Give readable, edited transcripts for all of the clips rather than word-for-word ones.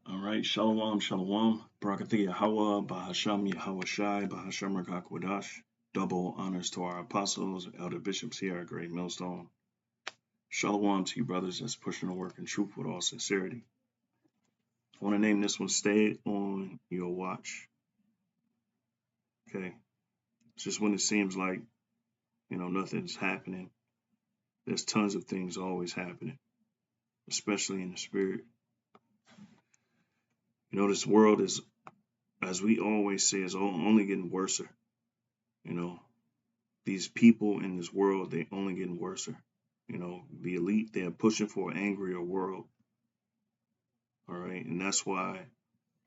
All right, Shalom, Shalom, Barakathia Yahweh, Bahasham Yahweh Shai, Bahasham Rakakwadash. Double honors to our apostles, elder bishops here at Great Millstone. Shalom to you brothers that's pushing the work in truth with all sincerity. I want to name this one Stay on Your Watch. Okay. It's just when it seems like, nothing's happening. There's tons of things always happening, especially in the spirit. This world is, as we always say, is only getting worse. You know, these people in this world, they only getting worse. The elite, they're pushing for an angrier world. All right. And that's why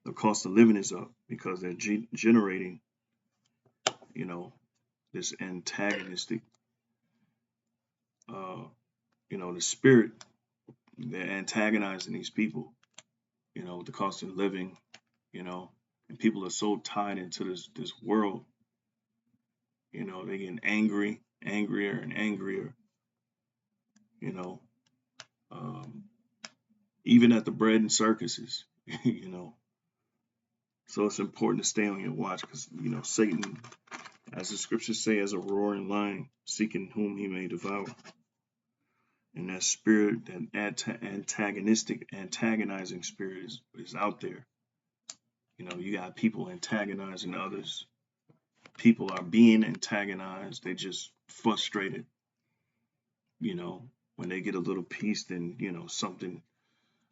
the cost of living is up, because they're generating, you know, this antagonistic, uh, the spirit, they're antagonizing these people, the cost of living, and people are so tied into this world, they're getting angrier and angrier, you know, um, even at the bread and circuses, you know. So it's important to stay on your watch because, Satan, as the scriptures say, as a roaring lion, seeking whom he may devour. And that spirit, that antagonizing spirit is out there. You got people antagonizing others. People are being antagonized. They just frustrated, you know, when they get a little piece, then, something,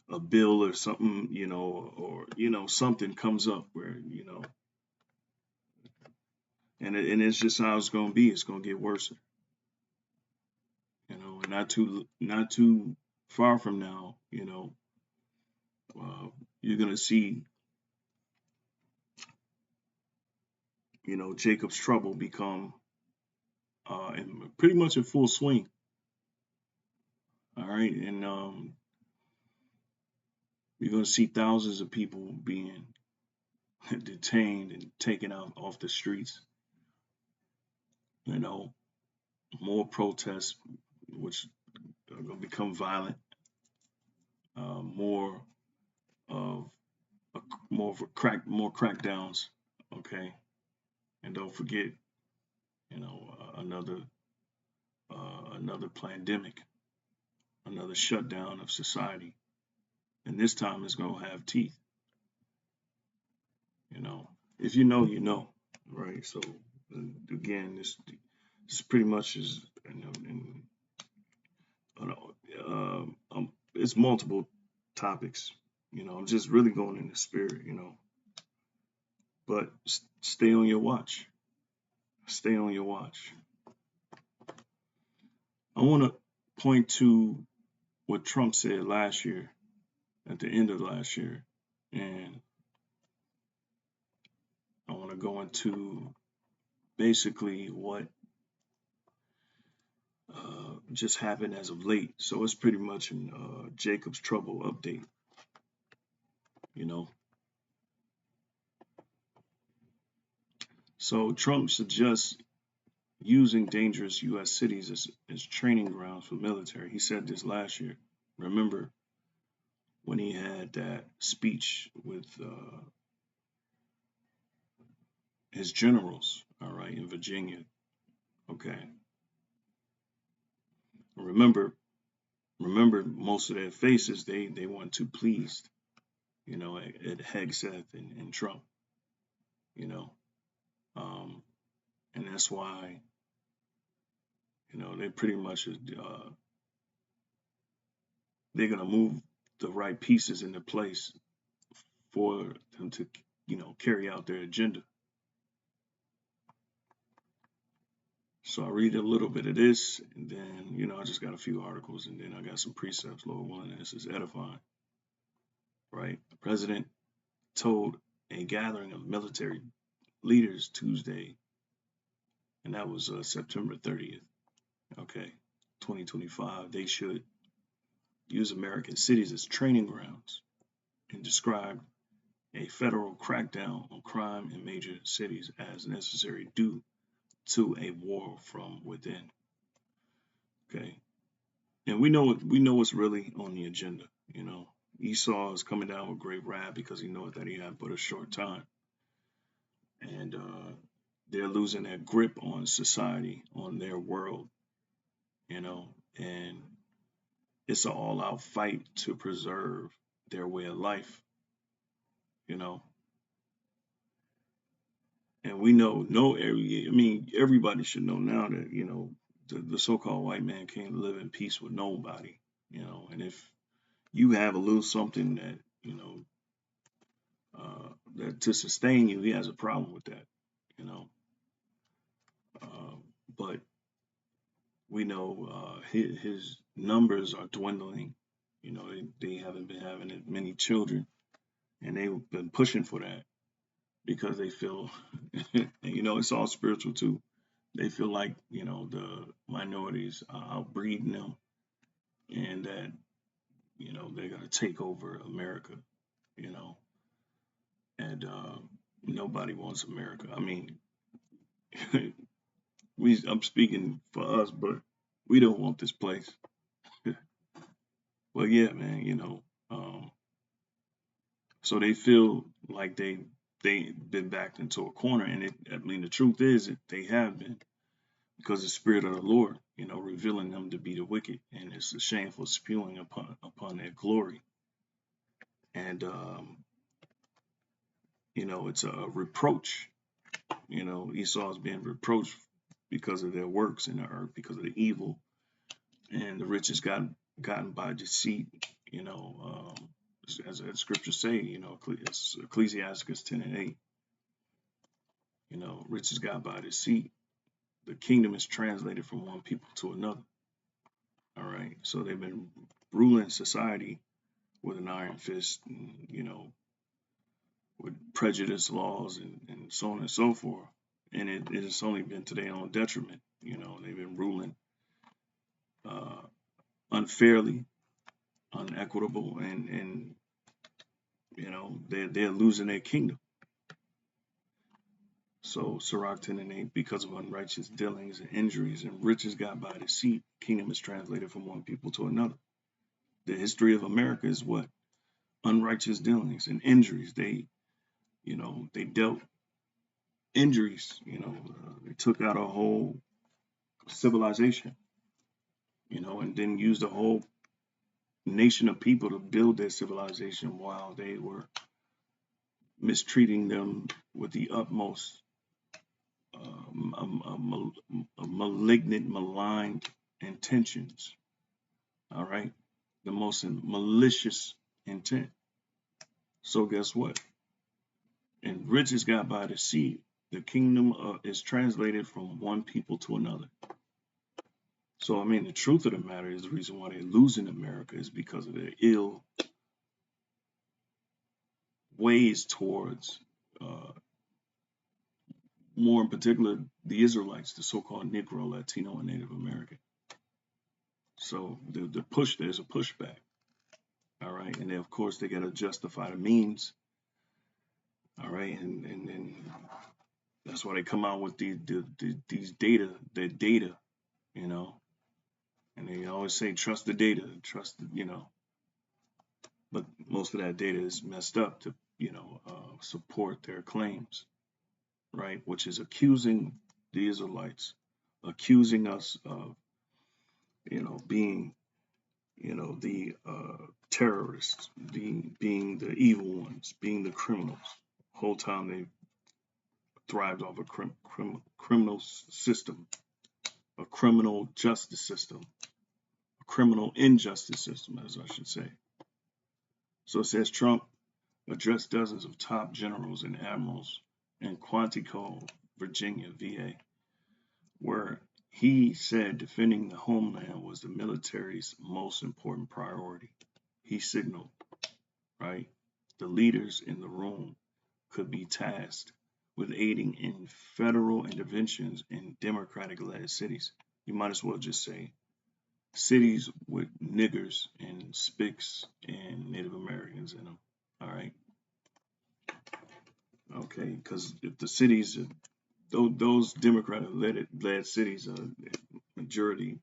a bill or something, or, something comes up where, and it's just how it's going to be. It's going to get worse, and not too far from now, you're going to see, Jacob's trouble become pretty much in full swing. All right. And you're going to see thousands of people being detained and taken out off the streets. More protests, which are going to become violent. More of more crackdowns. Okay. And don't forget, another pandemic, another shutdown of society, and this time it's going to have teeth. If you know, you know, right? So again, this pretty much is, it's multiple topics. I'm just really going in the spirit, but stay on your watch. Stay on your watch. I want to point to what Trump said last year, at the end of last year, and I want to go into basically what just happened as of late. So it's pretty much an Jacob's trouble update. So Trump suggests using dangerous U.S. cities as training grounds for military. He said this last year. Remember when he had that speech with his generals, all right, in Virginia. Okay. Remember most of their faces, they weren't too pleased, at Hegseth and Trump, you know. And that's why, they pretty much they're gonna move the right pieces into place for them to, carry out their agenda. So I read a little bit of this, and then, I just got a few articles, and then I got some precepts, Lord willing, and this is edifying, right? The president told a gathering of military leaders Tuesday, and that was September 30th, okay, 2025, they should use American cities as training grounds, and described a federal crackdown on crime in major cities as necessary due to a war from within. Okay. And we know what's really on the agenda, Esau is coming down with great wrath because he knows that he had but a short time. And they're losing their grip on society, on their world, and it's an all-out fight to preserve their way of life, you know. And we know everybody should know now that, the so-called white man can't live in peace with nobody, and if you have a little something that, that to sustain you, he has a problem with that, you know. But we know his numbers are dwindling. They haven't been having many children, and they've been pushing for that because they feel, and, it's all spiritual too. They feel like, the minorities are outbreeding them, and that, they're going to take over America, you know, and nobody wants America. I mean, I'm speaking for us, but we don't want this place. Well, yeah, man, so they feel like they've been backed into a corner, and the truth is that they have been, because the spirit of the Lord, revealing them to be the wicked, and it's a shameful spewing upon their glory, and it's a reproach. Esau is being reproached because of their works in the earth, because of the evil, and the rich has gotten by deceit. As scriptures say, Ecclesiasticus 10:8. Riches got by deceit. The kingdom is translated from one people to another. All right. So they've been ruling society with an iron fist, and, with prejudice laws and so on and so forth. And it has only been to their own detriment. They've been ruling unfairly, unequitable, and they're losing their kingdom. So Sirach 10:8, because of unrighteous dealings and injuries and riches got by deceit, kingdom is translated from one people to another. The history of America is what? Unrighteous dealings and injuries. They dealt injuries. They took out a whole civilization, and then used a whole nation of people to build their civilization while they were mistreating them with the utmost malignant, maligned intentions. All right, the most malicious intent. So guess what? And riches got by deceit. The kingdom is translated from one people to another. So the truth of the matter is, the reason why they're losing America is because of their ill ways towards, more in particular, the Israelites, the so-called Negro, Latino, and Native American. So there's a pushback. All right, and then of course they got to justify the means. All right, and that's why they come out with these data, and they always say trust the data, but most of that data is messed up to support their claims, right? Which is accusing the Israelites, accusing us of being the terrorists, being the evil ones, being the criminals. The whole time they thrived off a criminal system, a criminal justice system, a criminal injustice system, as I should say. So it says Trump addressed dozens of top generals and admirals in Quantico, Virginia, VA, where he said defending the homeland was the military's most important priority. He signaled, right, the leaders in the room could be tasked with aiding in federal interventions in Democratic-led cities. You might as well just say cities with niggers and spics and Native Americans in them. All right. Okay, because if the cities, those Democratic-led cities are majority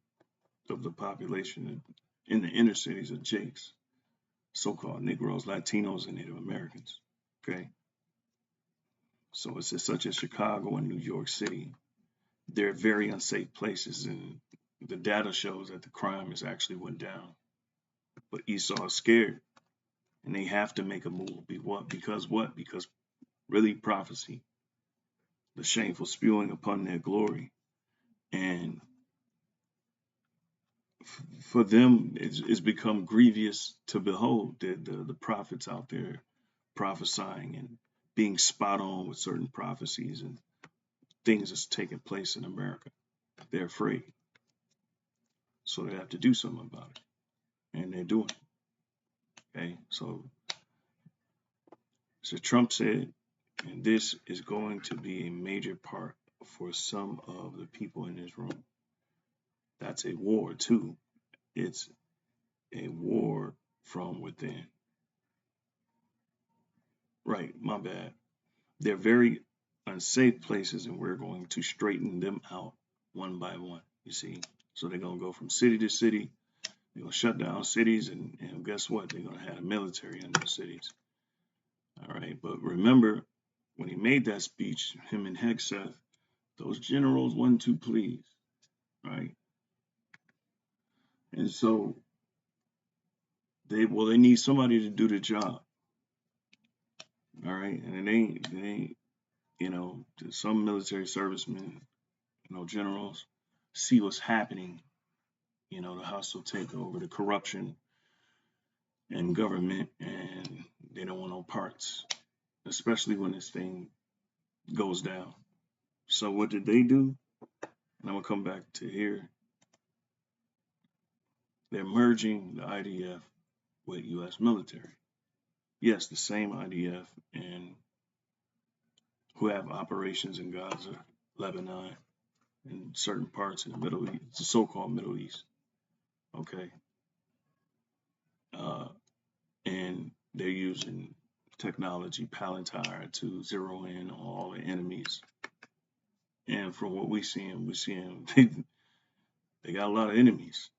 of the population in the inner cities are Jakes. so-called Negroes, Latinos, and Native Americans. Okay. So it's such as Chicago and New York City. They're very unsafe places, and the data shows that the crime has actually went down. But Esau is scared, and they have to make a move. Because what? Because really prophecy, the shameful spewing upon their glory, and for them, it's become grievous to behold the prophets out there prophesying and being spot on with certain prophecies and things that's taking place in America. They're afraid. So they have to do something about it. And they're doing it. Okay. So Trump said, and this is going to be a major part for some of the people in this room. That's a war too. It's a war from within. Right, my bad. They're very unsafe places, and we're going to straighten them out one by one, you see. So they're going to go from city to city. They're going to shut down cities, and guess what? They're going to have a military in those cities. All right, but remember, when he made that speech, him and Hegseth, those generals wasn't too pleased, right? And so they need somebody to do the job, all right? And it ain't, some military servicemen, generals see what's happening, the hostile takeover, the corruption in government, and they don't want no parts, especially when this thing goes down. So what did they do? And I'm gonna come back to here. They're merging the IDF with U.S. military. Yes, the same IDF and who have operations in Gaza, Lebanon, and certain parts in the Middle East, the so-called Middle East. Okay. And they're using technology, Palantir, to zero in on all the enemies. And from what we're seeing they got a lot of enemies.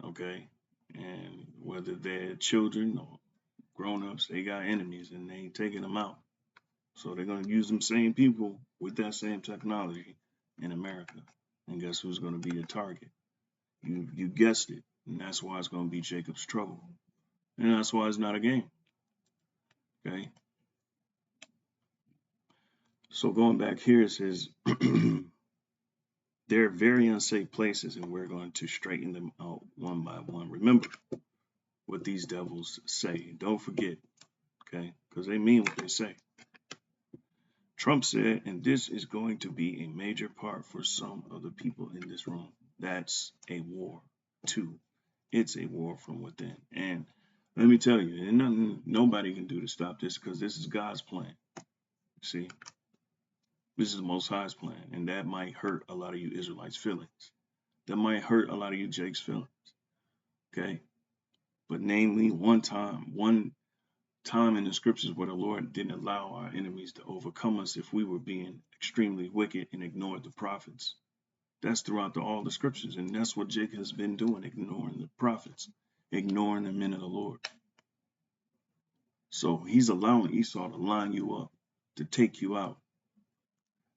Okay. And whether they're children or grown-ups, they got enemies and they ain't taking them out. So they're going to use them same people with that same technology in America. And guess who's going to be a target? You guessed it. And that's why it's going to be Jacob's trouble. And that's why it's not a game. Okay. So going back here, it says, they're very unsafe places, and we're going to straighten them out one by one. Remember what these devils say. Don't forget, okay? Because they mean what they say. Trump said, and this is going to be a major part for some of the people in this room. That's a war, too. It's a war from within. And let me tell you, there's nothing nobody can do to stop this, because this is God's plan. See? This is the Most High's plan, and that might hurt a lot of you Israelites' feelings. That might hurt a lot of you Jake's feelings. Okay? But namely, one time in the scriptures where the Lord didn't allow our enemies to overcome us if we were being extremely wicked and ignored the prophets. That's throughout all the scriptures, and that's what Jake has been doing, ignoring the prophets, ignoring the men of the Lord. So he's allowing Esau to line you up, to take you out.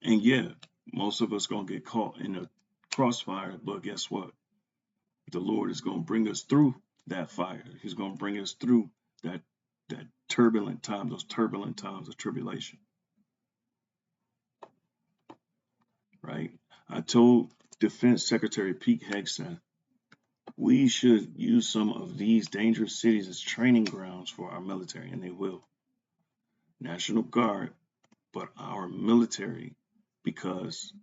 And yeah, most of us going to get caught in a crossfire, but guess what? The Lord is going to bring us through that fire. He's going to bring us through that turbulent time, those turbulent times of tribulation. Right? I told Defense Secretary Pete Hegseth, we should use some of these dangerous cities as training grounds for our military, and they will. National Guard, but our military, because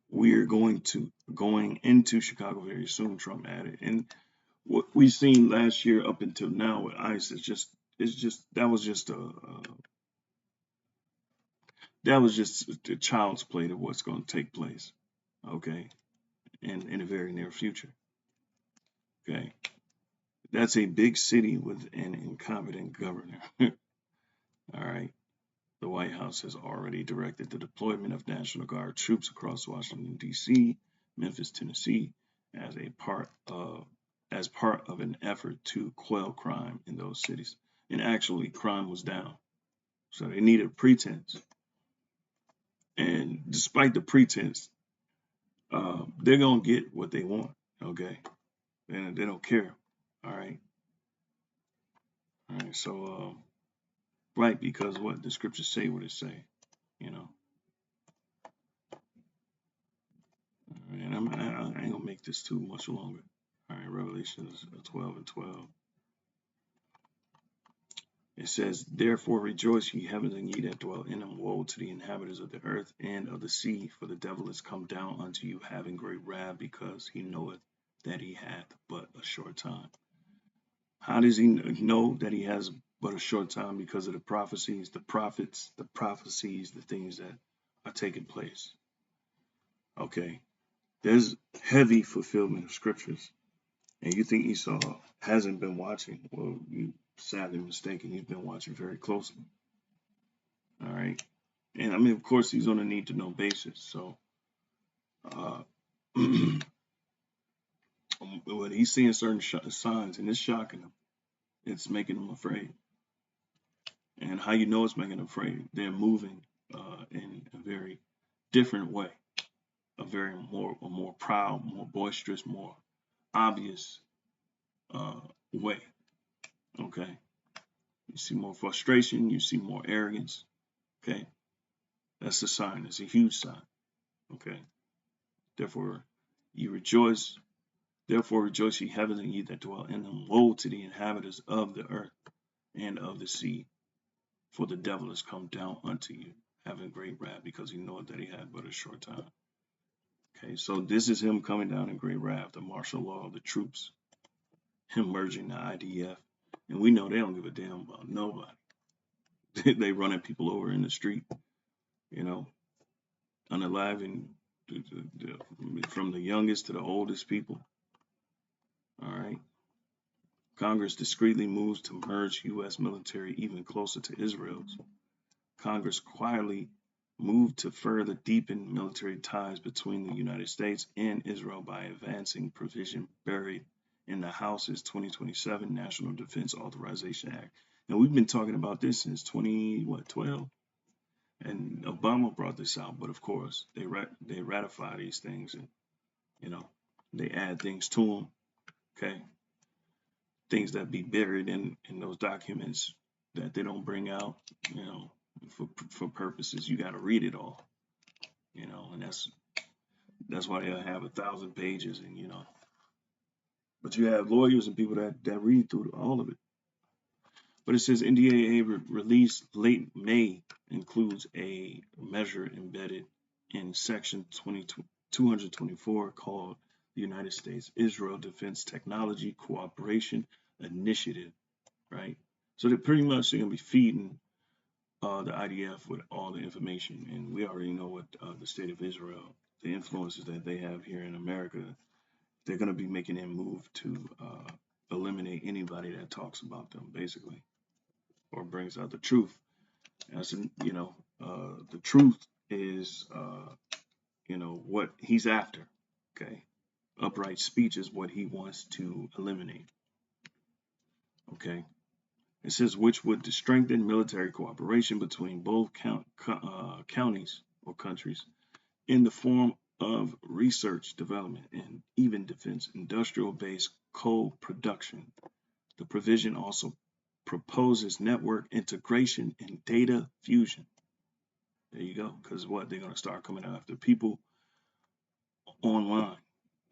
we're going into Chicago very soon, Trump added. And what we've seen last year up until now with ICE that was just a child's play to what's going to take place, okay, in the very near future. Okay, that's a big city with an incompetent governor. All right. The White House has already directed the deployment of National Guard troops across Washington, D.C., Memphis, Tennessee, as a part of as part of an effort to quell crime in those cities. And actually, crime was down. So they needed a pretense. And despite the pretense, they're going to get what they want. Okay. And they don't care. All right. All right. So, right, because what the scriptures say, what it say, you know. All right, and I ain't gonna make this too much longer. All right, Revelations 12 and 12. It says, "Therefore rejoice, ye heavens, and ye that dwell in them. Woe to the inhabitants of the earth and of the sea, for the devil is come down unto you, having great wrath, because he knoweth that he hath but a short time." How does he know that he has but a short time? Because of the prophecies, the prophets, the prophecies, the things that are taking place. Okay, there's heavy fulfillment of scriptures. And you think Esau hasn't been watching? Well, you sadly mistaken. He's been watching very closely. All right. And I mean, of course, he's on a need to know basis. So when he's seeing certain signs and it's shocking him, it's making him afraid. And how you know it's making them afraid? They're moving in a very different way, a more proud, more boisterous, more obvious way. Okay. You see more frustration. You see more arrogance. Okay. That's a sign. It's a huge sign. Okay. Therefore, you rejoice. Therefore, rejoice, ye heavens, and ye that dwell in them. Woe to the inhabitants of the earth and of the sea, for the devil is come down unto you, having great wrath, because he knoweth that he had but a short time. Okay, so this is him coming down in great wrath, the martial law of the troops, him merging the IDF. And we know they don't give a damn about nobody. They running people over in the street, you know, unaliving from the youngest to the oldest people. All right. Congress discreetly moves to merge U.S. military even closer to Israel's. Congress quietly moved to further deepen military ties between the United States and Israel by advancing provision buried in the House's 2027 National Defense Authorization Act. And we've been talking about this since 2012, and Obama brought this out. But of course, they ratify these things, and you know, they add things to them. Okay, things that be buried in those documents that they don't bring out, you know, for purposes. You got to read it all, you know, and that's why they'll have 1,000 pages, and you know, but you have lawyers and people that read through all of it. But it says NDAA released late May includes a measure embedded in Section 224 called the United States Israel Defense Technology Cooperation Initiative, right? So they're pretty much going to be feeding the IDF with all the information. And we already know what the state of Israel, the influences that they have here in America, they're going to be making a move to eliminate anybody that talks about them, basically, or brings out the truth. As in, you know, the truth is, you know, what he's after. Okay. Upright speech is what he wants to eliminate. Okay. It says which would strengthen military cooperation between both counties or countries in the form of research, development, and even defense industrial-based co-production. The provision also proposes network integration and data fusion. There you go. Because what? They're going to start coming after people online,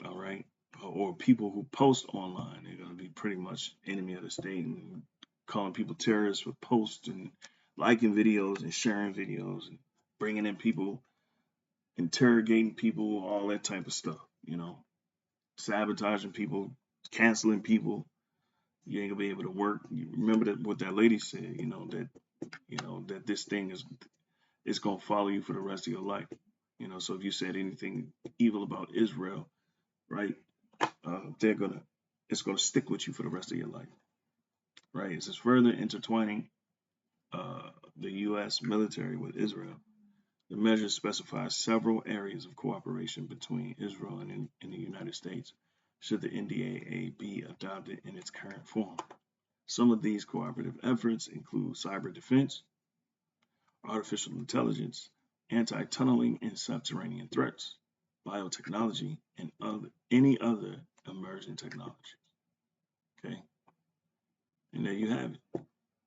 all right? Or people who post online. They're going to be pretty much enemy of the state and calling people terrorists for posts and liking videos and sharing videos and bringing in people, interrogating people, all that type of stuff, you know, sabotaging people, canceling people. You ain't gonna be able to work. You remember that what that lady said, you know, that this thing is gonna follow you for the rest of your life. You know, so if you said anything evil about Israel, right, it's gonna stick with you for the rest of your life. Right. It's just further intertwining the U.S. military with Israel. The measure specifies several areas of cooperation between Israel and the United States, should the NDAA be adopted in its current form. Some of these cooperative efforts include cyber defense, artificial intelligence, anti-tunneling and subterranean threats, biotechnology, and any other emerging technologies. Okay, and there you have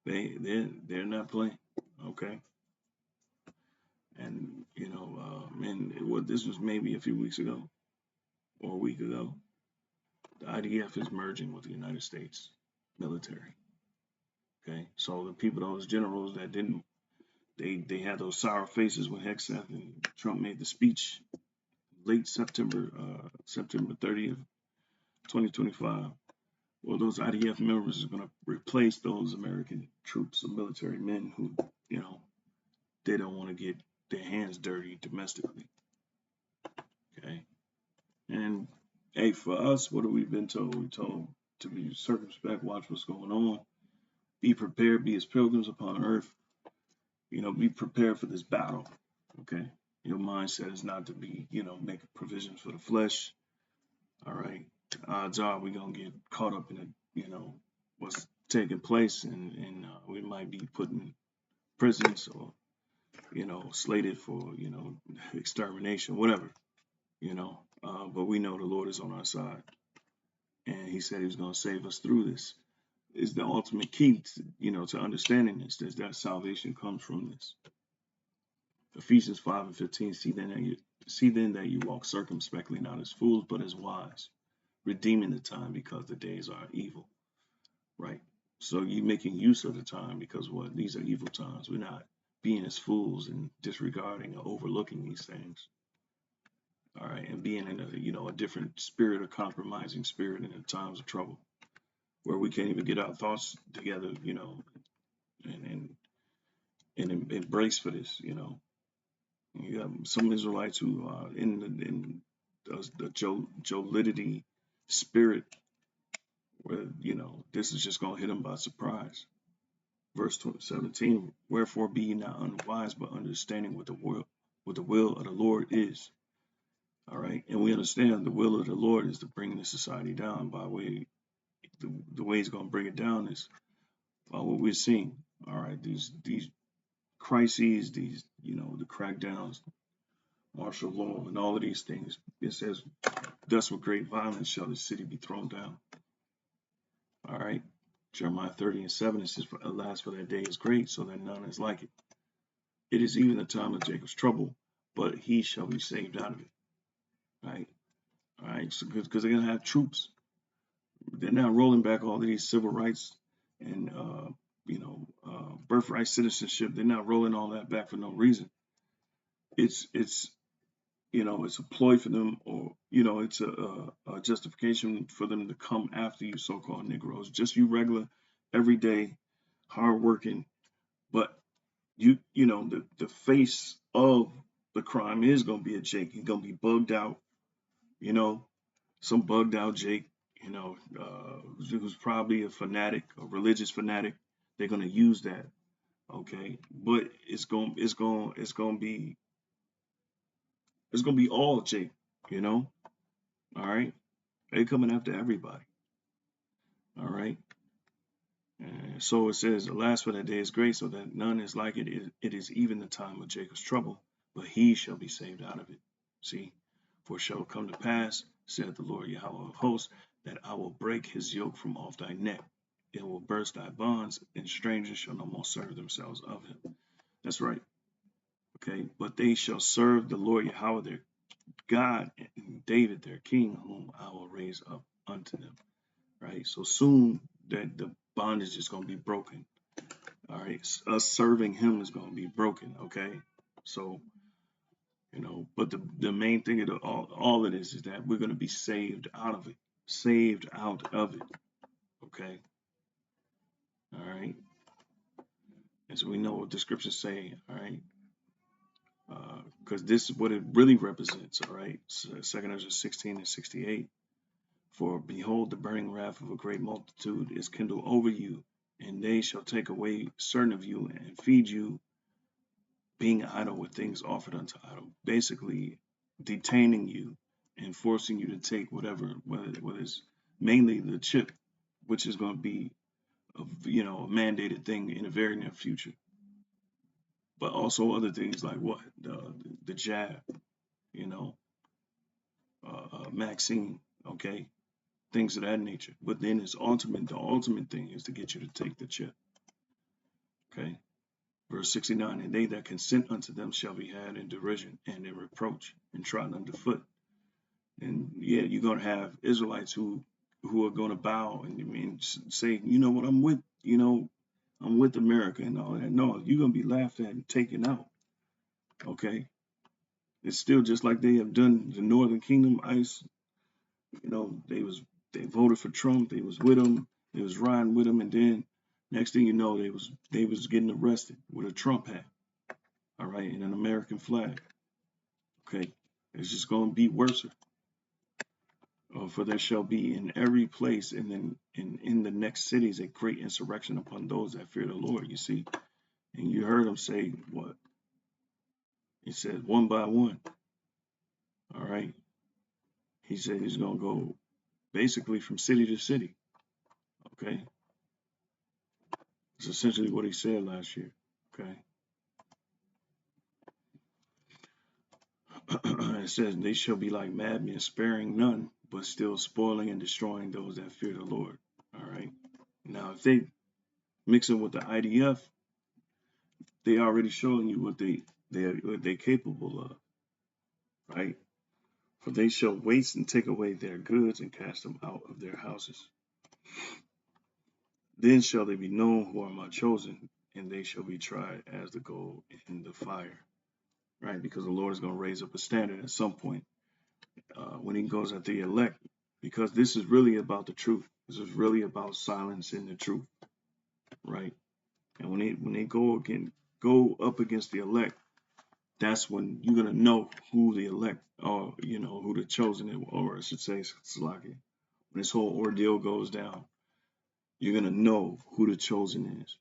it. They're not playing. Okay, and this was maybe a few weeks ago or a week ago. The IDF is merging with the United States military. Okay, so the people, those generals that didn't, they had those sour faces when Hegseth and Trump made the speech late September 30th, 2025. Well, those IDF members are going to replace those American troops, the military men who, they don't want to get their hands dirty domestically. Okay, and hey, for us, what have we been told? We're told to be circumspect, watch what's going on, be prepared, be as pilgrims upon earth. Be prepared for this battle. Okay, your mindset is not to be, making provisions for the flesh. All right, odds are we're gonna get caught up in it, what's taking place, and we might be put in prisons or, slated for, extermination, whatever, but we know the Lord is on our side, and He said He was gonna save us through this. Is the ultimate key, to understanding this, is that salvation comes from this. Ephesians 5:15. See then that you walk circumspectly, not as fools, but as wise, redeeming the time because the days are evil. Right. So you're making use of the time because what? These are evil times. We're not being as fools and disregarding or overlooking these things. All right, and being in a different spirit, a compromising spirit in the times of trouble, where we can't even get our thoughts together, and embrace for this, You have some Israelites who are in the Jolidity spirit, where this is just going to hit them by surprise. Verse 17: Wherefore be ye not unwise, but understanding what the will of the Lord is. All right, and we understand the will of the Lord is to bring the society down by way. The way He's going to bring it down is by what we're seeing. All right, these crises, these the crackdowns, martial law, and all of these things. It says, thus with great violence shall the city be thrown down. All right. Jeremiah 30:7, it says, alas, for that day is great, so that none is like it. It is even the time of Jacob's trouble, but he shall be saved out of it. Right. All right. So because they're going to have troops. They're now rolling back all of these civil rights and, birthright citizenship. They're not rolling all that back for no reason. It's a ploy for them, or, it's a justification for them to come after you, so-called Negroes. Just you regular, everyday, hardworking, but the face of the crime is going to be a Jake. He's going to be bugged out, some bugged out Jake, who's probably a fanatic, a religious fanatic. They're going to use that, okay? But it's going to be all Jake, all right? They're coming after everybody, all right? And so it says, alas, for that day is great, so that none is like it. It is even the time of Jacob's trouble, but he shall be saved out of it. See, for it shall come to pass, saith the Lord Yahweh of hosts, that I will break his yoke from off thy neck. It will burst thy bonds, and strangers shall no more serve themselves of him. That's right. Okay, but they shall serve the Lord Yahweh their God, and David their king, whom I will raise up unto them. Right. So soon that the bondage is going to be broken. All right. Us serving him is going to be broken. Okay. So, but the main thing of all of this is that we're going to be saved out of it. Saved out of it. Okay. All right. And so we know what the scriptures say. All right. Because this is what it really represents. All right. So 2 Ezra 16:68. For behold, the burning wrath of a great multitude is kindled over you, and they shall take away certain of you and feed you, being idle with things offered unto idol. Basically, detaining you and forcing you to take whatever, whether it's mainly the chip, which is going to be a mandated thing in the very near future, but also other things like what the jab, you know, vaccine, okay, things of that nature. But then the ultimate thing is to get you to take the chip, okay. Verse 69, and they that consent unto them shall be had in derision and in reproach and trodden underfoot. And yeah, you're going to have Israelites who are going to bow and say, you know what, I'm with America and all that. No, you're going to be laughed at and taken out. Okay. It's still just like they have done the Northern Kingdom, ICE. They voted for Trump. They was with him. They was riding with him. And then next thing you know, they was getting arrested with a Trump hat. All right. And an American flag. Okay. It's just going to be worse. For there shall be in every place and then in the next cities a great insurrection upon those that fear the Lord, you see. And you heard him say what? He said one by one. All right. He said he's going to go basically from city to city. Okay. It's essentially what he said last year. Okay. It says they shall be like madmen, sparing none, but still spoiling and destroying those that fear the Lord. All right. Now, if they mix it with the IDF, they already showing you what they're capable of, right? For they shall waste and take away their goods and cast them out of their houses. Then shall they be known who are my chosen, and they shall be tried as the gold in the fire, right? Because the Lord is going to raise up a standard at some point when he goes at the elect, because this is really about the truth. This is really about silencing the truth, right? And when they go up against the elect, that's when you're gonna know who the elect or who the chosen is, or I should say, Salaki. When this whole ordeal goes down, you're gonna know who the chosen is.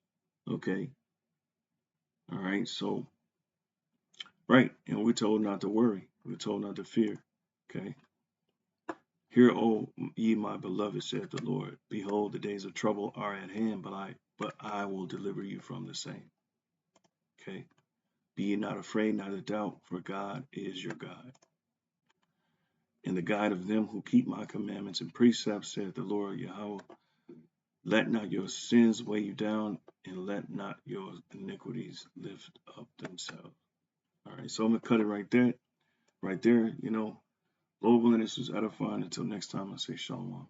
Okay. All right. So, right, and we're told not to worry. We're told not to fear. Okay. Hear, O ye my beloved, saith the Lord. Behold, the days of trouble are at hand, but I will deliver you from the same. Okay. Be ye not afraid, neither doubt, for God is your God. And the guide of them who keep my commandments and precepts, saith the Lord Yahweh. Let not your sins weigh you down, and let not your iniquities lift up themselves. All right, so I'm gonna cut it right there. Right there, Lord willing, this was edifying. Until next time, I say shalom.